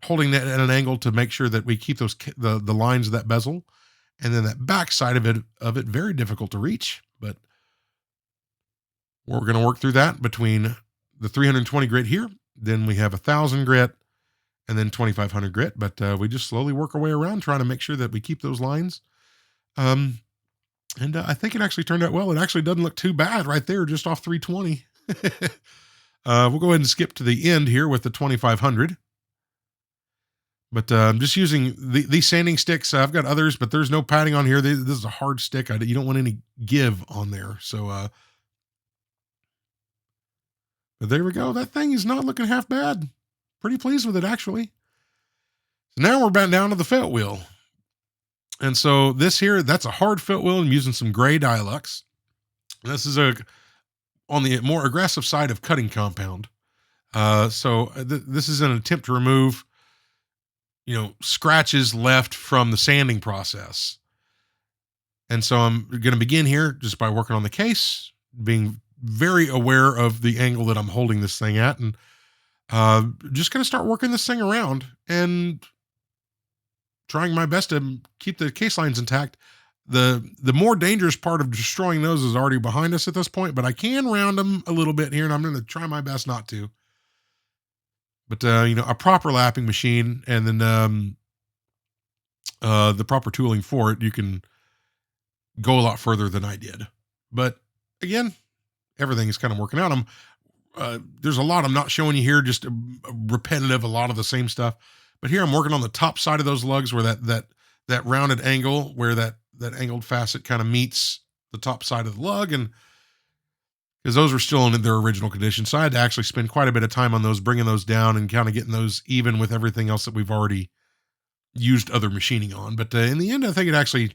holding that at an angle to make sure that we keep the lines of that bezel, and then that back side of it very difficult to reach, but we're going to work through that between the 320 grit here. Then we have 1,000 grit, and then 2,500 grit. But we just slowly work our way around, trying to make sure that we keep those lines. And I think it actually turned out well. It actually doesn't look too bad right there, just off 320. We'll go ahead and skip to the end here with the 2,500. But I'm just using these sanding sticks. I've got others, but there's no padding on here. This is a hard stick. You don't want any give on there. So, but there we go. That thing is not looking half bad. Pretty pleased with it, actually. So now we're back down to the felt wheel. And so this here, that's a hard felt wheel. I'm using some gray Dilux. This is on the more aggressive side of cutting compound. This is an attempt to remove scratches left from the sanding process. And so I'm going to begin here just by working on the case, being very aware of the angle that I'm holding this thing at, and just going to start working this thing around and trying my best to keep the case lines intact. The more dangerous part of destroying those is already behind us at this point, but I can round them a little bit here, and I'm going to try my best not to. But, a proper lapping machine, and then the proper tooling for it, you can go a lot further than I did. But again, everything is kind of working out. There's a lot I'm not showing you here, just repetitive, a lot of the same stuff. But here I'm working on the top side of those lugs where that rounded angle, where that angled facet kind of meets the top side of the lug, and because those were still in their original condition. So I had to actually spend quite a bit of time on those, bringing those down and kind of getting those even with everything else that we've already used other machining on. But in the end, I think it actually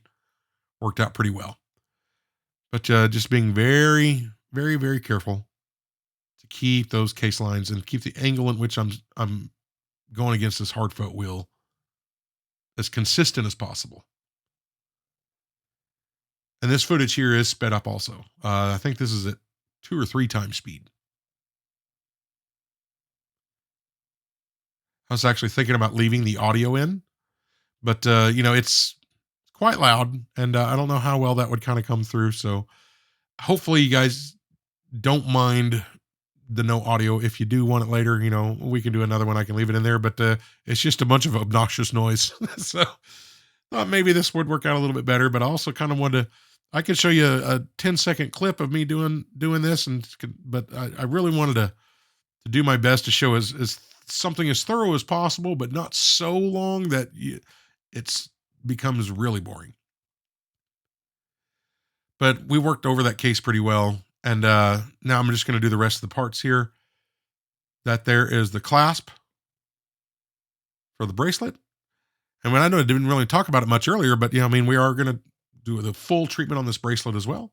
worked out pretty well. But just being very, very, very careful to keep those case lines and keep the angle in which I'm going against this hard felt wheel as consistent as possible. And this footage here is sped up also. I think this is at 2 or 3 times speed. I was actually thinking about leaving the audio in, but it's quite loud, and I don't know how well that would kind of come through. So hopefully you guys don't mind the no audio. If you do want it later, we can do another one. I can leave it in there, but it's just a bunch of obnoxious noise. So thought maybe this would work out a little bit better, but I also kind of wanted to, I could show you a 10-second clip of me doing this, but I really wanted to do my best to show as something as thorough as possible, but not so long that it becomes really boring. But we worked over that case pretty well, and now I'm just going to do the rest of the parts here. That there is the clasp for the bracelet, and when I know I didn't really talk about it much earlier, but we are going to do the full treatment on this bracelet as well.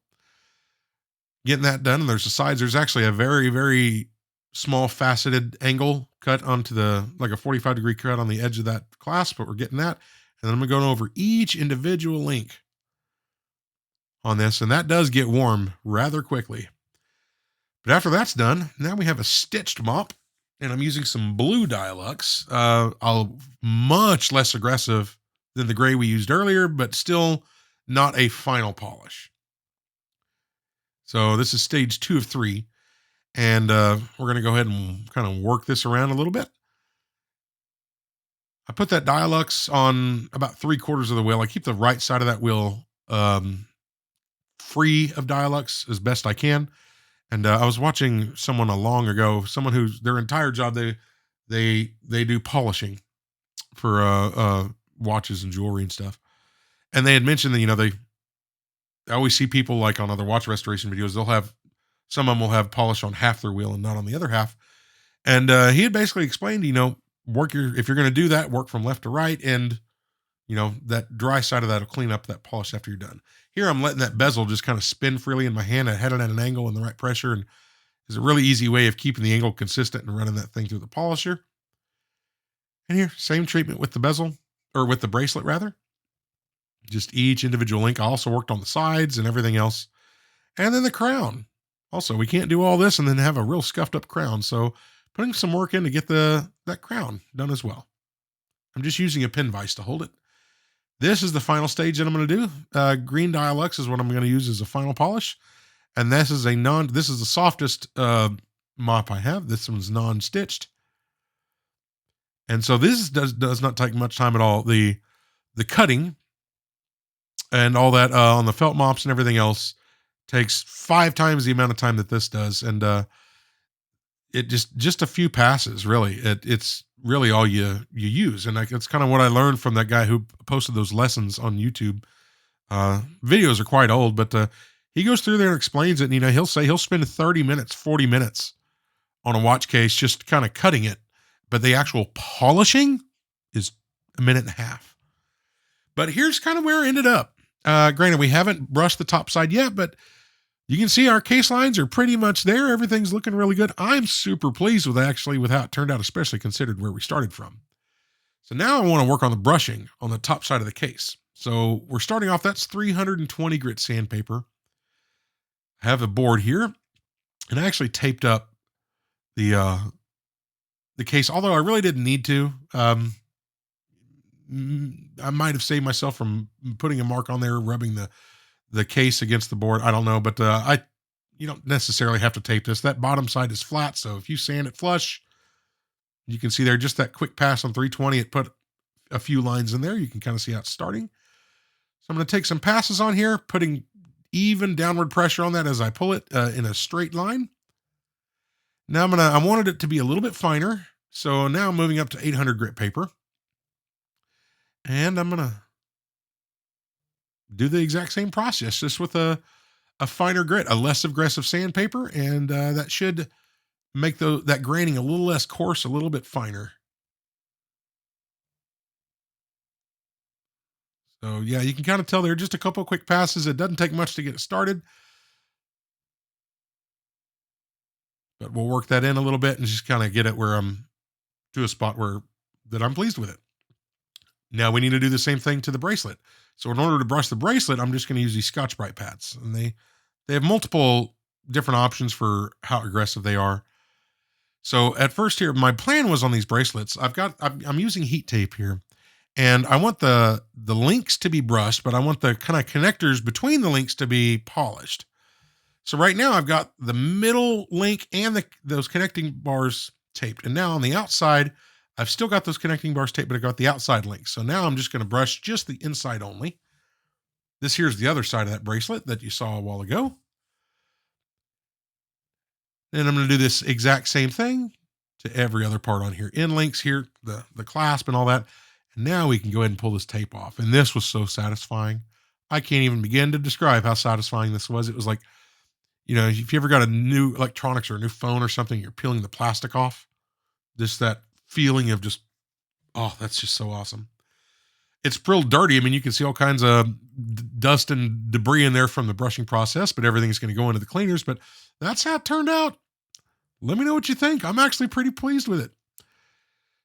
Getting that done, and there's the sides. There's actually a very, very small faceted angle cut onto like a 45-degree cut on the edge of that clasp, but we're getting that. And then I'm going over each individual link on this, and that does get warm rather quickly. But after that's done, now we have a stitched mop, and I'm using some blue Dilux. Much less aggressive than the gray we used earlier, but still not a final polish. So this is stage 2 of 3. And we're going to go ahead and kind of work this around a little bit. I put that Dilux on about 3/4 of the wheel. I keep the right side of that wheel free of Dilux as best I can. And I was watching someone long ago, someone who's their entire job, they do polishing for watches and jewelry and stuff. And they had mentioned that, I always see people like on other watch restoration videos, some of them will have polish on half their wheel and not on the other half. And he had basically explained, if you're going to do that, work from left to right, and that dry side of that will clean up that polish after you're done. Here, I'm letting that bezel just kind of spin freely in my hand. I had it at an angle and the right pressure, and it's a really easy way of keeping the angle consistent and running that thing through the polisher. And here, same treatment with the bezel, or with the bracelet rather. Just each individual link. I also worked on the sides and everything else. And then the crown. Also, we can't do all this and then have a real scuffed up crown. So putting some work in to get that crown done as well. I'm just using a pin vise to hold it. This is the final stage that I'm going to do. Green Dialux is what I'm going to use as a final polish. And this is the softest mop I have. This one's non-stitched. And so this does not take much time at all. The cutting and all that on the felt mops and everything else takes 5 times the amount of time that this does. And it just a few passes, really. It's really all you use. And it's kind of what I learned from that guy who posted those lessons on YouTube. Videos are quite old, but he goes through there and explains it. And, he'll say he'll spend 30 minutes, 40 minutes on a watch case just kind of cutting it. But the actual polishing is a minute and a half. But here's kind of where it ended up. Granted, we haven't brushed the top side yet, but you can see our case lines are pretty much there. Everything's looking really good. I'm super pleased with how it turned out, especially considered where we started from. So now I want to work on the brushing on the top side of the case. So we're starting off, that's 320 grit sandpaper. I have a board here, and I actually taped up the case, although I really didn't need to. I might have saved myself from putting a mark on there, rubbing the case against the board. I don't know, but you don't necessarily have to tape this. That bottom side is flat, so if you sand it flush, you can see there just that quick pass on 320. It put a few lines in there. You can kind of see how it's starting. So I'm going to take some passes on here, putting even downward pressure on that as I pull it in a straight line. Now I wanted it to be a little bit finer. So now I'm moving up to 800 grit paper. And I'm going to do the exact same process, just with a finer grit, a less aggressive sandpaper. And that should make that graining a little less coarse, a little bit finer. So yeah, you can kind of tell there are just a couple of quick passes. It doesn't take much to get it started. But we'll work that in a little bit and just kind of get it where I'm to a spot that I'm pleased with it. Now we need to do the same thing to the bracelet. So in order to brush the bracelet, I'm just going to use these Scotch-Brite pads. And they have multiple different options for how aggressive they are. So at first here, my plan was on these bracelets. I'm using heat tape here. And I want the links to be brushed, but I want the kind of connectors between the links to be polished. So right now I've got the middle link and those connecting bars taped. And now on the outside, I've still got those connecting bars taped, but I've got the outside links. So now I'm just going to brush just the inside only. This here's the other side of that bracelet that you saw a while ago. And I'm going to do this exact same thing to every other part on here. End links here, the clasp and all that. And now we can go ahead and pull this tape off. And this was so satisfying. I can't even begin to describe how satisfying this was. It was like, if you ever got a new electronics or a new phone or something, you're peeling the plastic off. Just that feeling of that's just so awesome. It's real dirty. I mean, you can see all kinds of dust and debris in there from the brushing process, but everything's going to go into the cleaners. But that's how it turned out. Let me know what you think. I'm actually pretty pleased with it.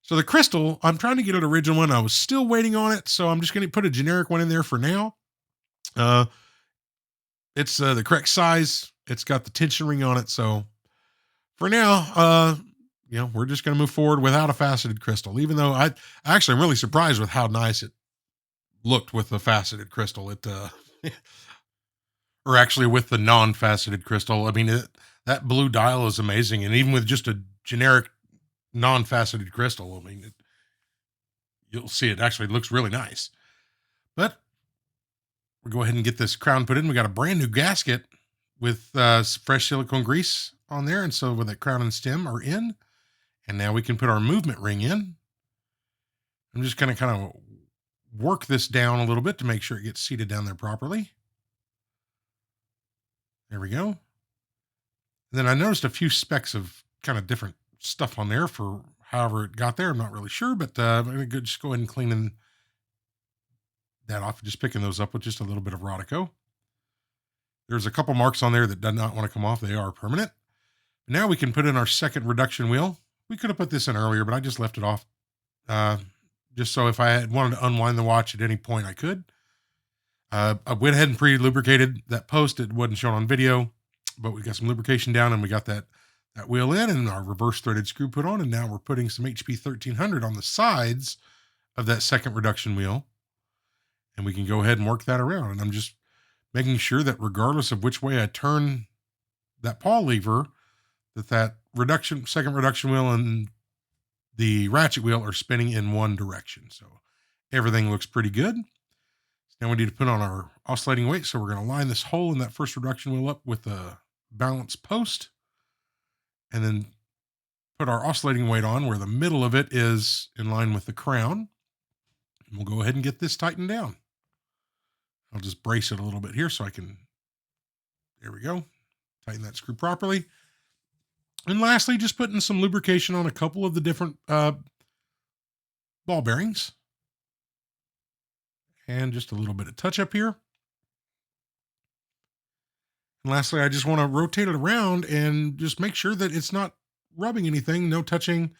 So the crystal, I'm trying to get an original one. I was still waiting on it, so I'm just going to put a generic one in there for now. It's the correct size. It's got the tension ring on it. So for now, we're just going to move forward without a faceted crystal, even though I'm really surprised with how nice it looked with the faceted crystal. Or actually with the non-faceted crystal. I mean, that blue dial is amazing. And even with just a generic non-faceted crystal, I mean, you'll see it actually looks really nice. But we'll go ahead and get this crown put in. We got a brand new gasket with fresh silicone grease on there. And so with that crown and stem are in. And now we can put our movement ring in. I'm just going to kind of work this down a little bit to make sure it gets seated down there properly. There we go. And then I noticed a few specks of kind of different stuff on there for however it got there. I'm not really sure, but I'm going to just go ahead and clean that off, just picking those up with just a little bit of Rodico. There's a couple marks on there that do not want to come off. They are permanent. Now we can put in our second reduction wheel. We could have put this in earlier, but I just left it off. Just so if I had wanted to unwind the watch at any point, I could. I went ahead and pre-lubricated that post. It wasn't shown on video, but we got some lubrication down and we got that wheel in and our reverse threaded screw put on. And now we're putting some HP 1300 on the sides of that second reduction wheel. And we can go ahead and work that around. And I'm just making sure that regardless of which way I turn that paw lever, that second reduction wheel and the ratchet wheel are spinning in one direction. So everything looks pretty good. Now we need to put on our oscillating weight. So we're going to line this hole in that first reduction wheel up with a balance post and then put our oscillating weight on where the middle of it is in line with the crown. And we'll go ahead and get this tightened down. I'll just brace it a little bit here so I can, there we go, tighten that screw properly. And lastly, just putting some lubrication on a couple of the different ball bearings. And just a little bit of touch up here. And lastly, I just want to rotate it around and just make sure that it's not rubbing anything, no touching,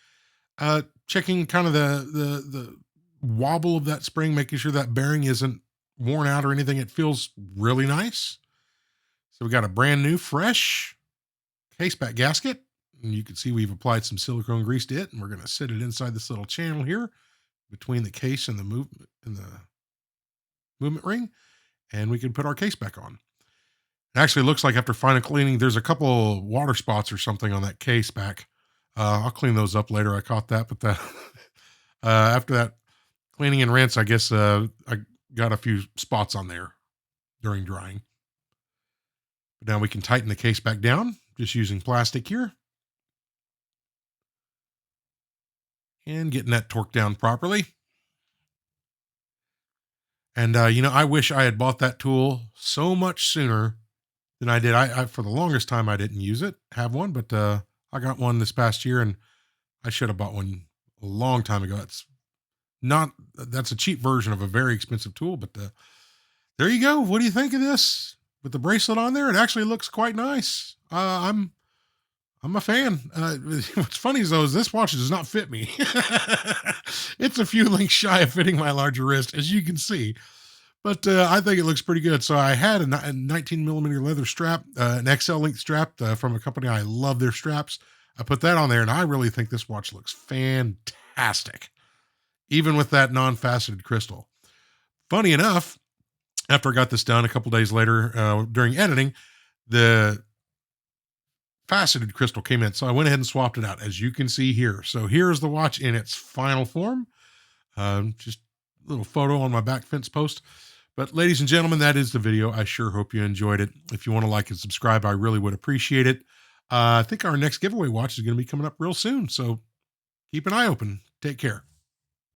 checking kind of the wobble of that spring, making sure that bearing isn't worn out or anything. It feels really nice. So we got a brand new, fresh case back gasket. And you can see we've applied some silicone grease to it, and we're going to set it inside this little channel here between the case and the movement ring, and we can put our case back on. It actually looks like after final cleaning, there's a couple water spots or something on that case back. I'll clean those up later. I caught that, but after that cleaning and rinse, I guess I got a few spots on there during drying. But now we can tighten the case back down just using plastic here. And getting that torqued down properly. And, I wish I had bought that tool so much sooner than I did. I for the longest time, I didn't have one, but I got one this past year and I should have bought one a long time ago. That's a cheap version of a very expensive tool, but there you go. What do you think of this? With the bracelet on there, it actually looks quite nice. I'm a fan. What's funny is this watch does not fit me. It's a few links shy of fitting my larger wrist, as you can see. But I think it looks pretty good. So I had a 19 millimeter leather strap, an XL length strap from a company. I love their straps. I put that on there, and I really think this watch looks fantastic, even with that non-faceted crystal. Funny enough, after I got this done a couple days later during editing, the faceted crystal came in. So I went ahead and swapped it out, as you can see here. So here's the watch in its final form. Just a little photo on my back fence post. But ladies and gentlemen, that is the video. I sure hope you enjoyed it. If you want to like and subscribe, I really would appreciate it. I think our next giveaway watch is going to be coming up real soon. So keep an eye open. Take care.